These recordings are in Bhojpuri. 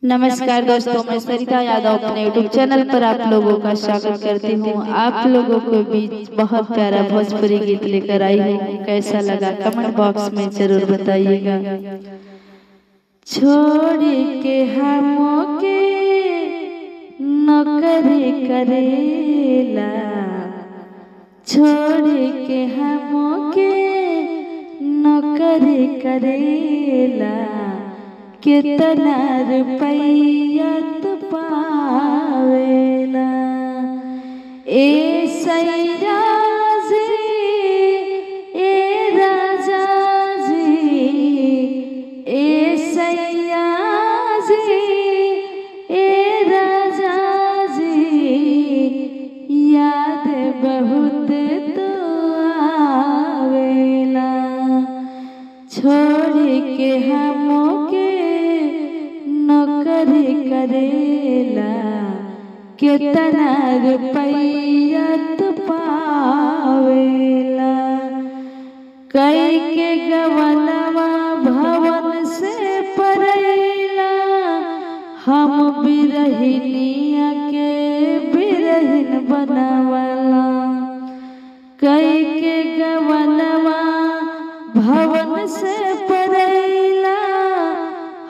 नमस्कार दोस्तों, मैं सरिता यादव अपने यूट्यूब चैनल पर आप लोगों का स्वागत करती हूँ। आप लोगों को बीच बहुत प्यारा भोजपुरी गीत लेकर आई हूँ। कैसा लगा कमेंट बॉक्स में जरूर बताइएगा। छोड़ के हमों के नौकरी करेला, छोड़ के हमों के नौकरी करेला, कितना रुपया तू पावेला। ए सैया जी, ए राजा जी, ए सैया जी, ए राजा जी, याद बहुत तो आवेला। छोड़ के हमों के नौकरी करेला, कितना रुपया तू पावेला। कई के गवनवा भवन से परैला, हम बिरहिनिया के बिरहिन बनावला। कई के गवनवा भवन से परैला,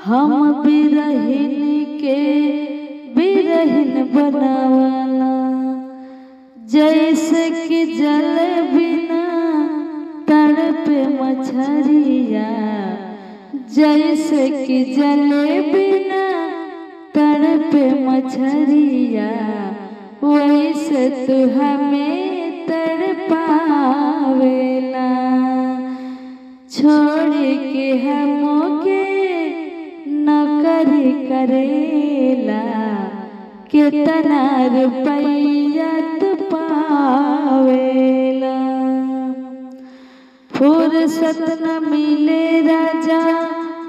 हम बिरहिन के बिरहिन बनावला। जैसे कि जल बिना तड़पे मछरिया, जैसे कि जल बिना तड़पे मछरिया, वैसे तू हमें तड़पावेला। छोड़ के हमों के नौकरी करेला, कितना रुपया तू पावेला। फुर्सत न मिले राजा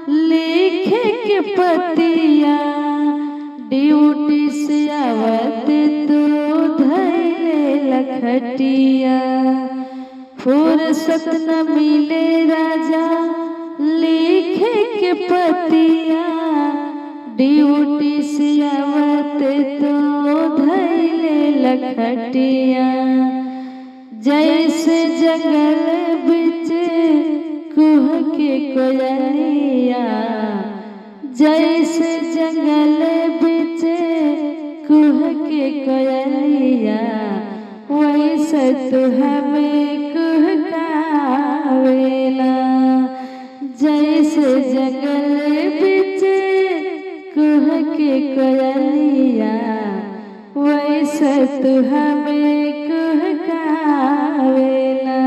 लिखे के पतिया, ड्यूटी से आवत तू धैले लखटिया। फुर्सत न मिले राजा लिखे के पतिया, ड्यूटी से आवत तो धैले लखटिया। जैसे जंगल बिच कुह के कोयलिया, जैसे जंगल बिच कुह के कोयलिया, वैसे तू हमें कुहकावेला। जैसे जंगल बिच कुह के कोयलिया, वैसे तू हमें कुहकावेला।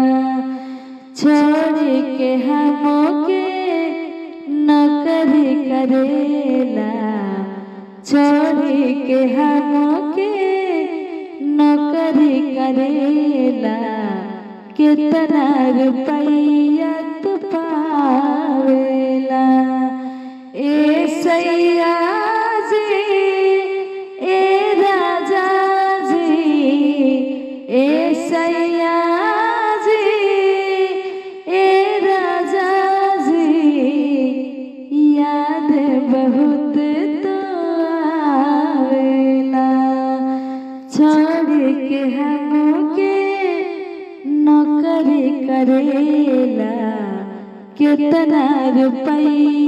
छोड़ के हमों के नौकरी करेला, छोड़ के हमों के नौकरी करेला, कितना रुपया तू पावेला। ए सैया जी, ए राजा जी, ए सैया जी, ए राजा जी, याद बहुत तो आवेला। छोड़ के हमों के नौकरी करेला, कितना रुपया